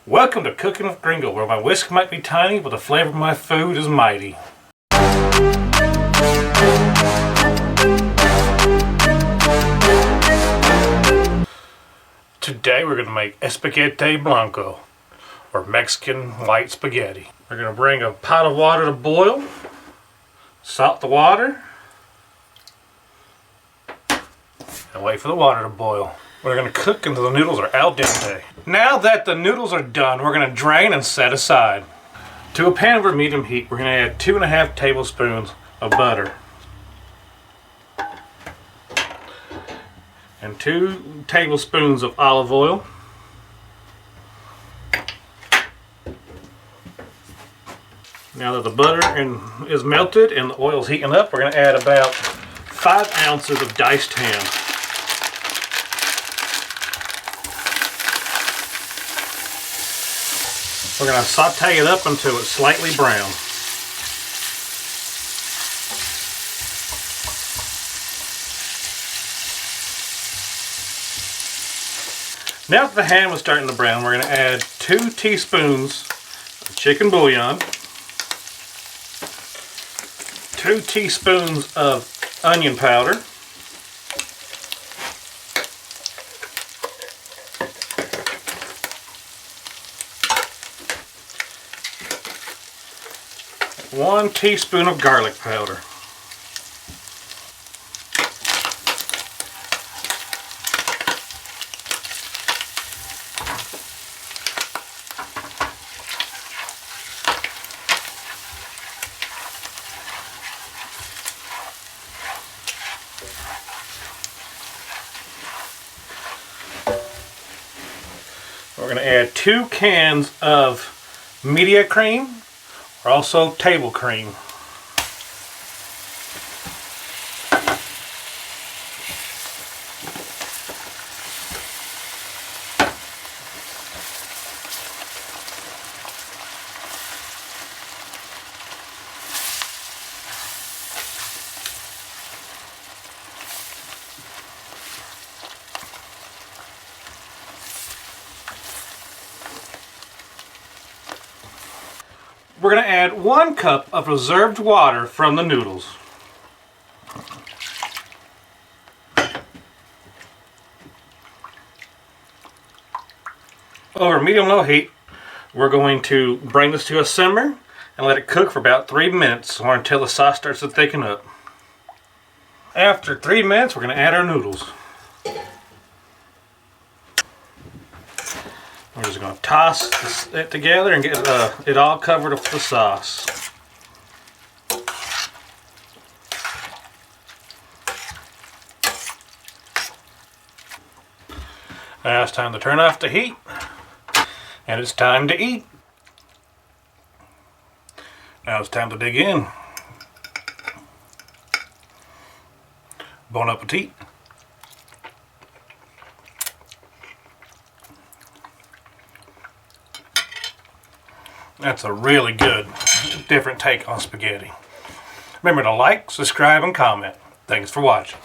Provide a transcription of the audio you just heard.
Welcome to Cooking with Gringo, where my whisk might be tiny, but the flavor of my food is mighty. Today we're going to make Espagueti Blanco, or Mexican white spaghetti. We're going to bring a pot of water to boil, salt the water, and wait for the water to boil. We're going to cook until the noodles are al dente. Now that the noodles are done, we're going to drain and set aside. To a pan over medium heat, we're going to add 2.5 tablespoons of butter and 2 tablespoons of olive oil. Now that the butter is melted and the oil is heating up, we're going to add about 5 ounces of diced ham. We're going to saute it up until it's slightly brown. Now that the ham is starting to brown, we're going to add 2 teaspoons of chicken bouillon, 2 teaspoons of onion powder, 1 teaspoon of garlic powder. We're going to add 2 cans of media cream, or also table cream. We're going to add 1 cup of reserved water from the noodles. Over medium-low heat, we're going to bring this to a simmer and let it cook for about 3 minutes or until the sauce starts to thicken up. After 3 minutes, we're going to add our noodles. We're just going to toss it together and get it all covered with the sauce. Now it's time to turn off the heat, and it's time to eat. Now it's time to dig in. Bon appetit. That's a really good, different take on spaghetti. Remember to like, subscribe, and comment. Thanks for watching.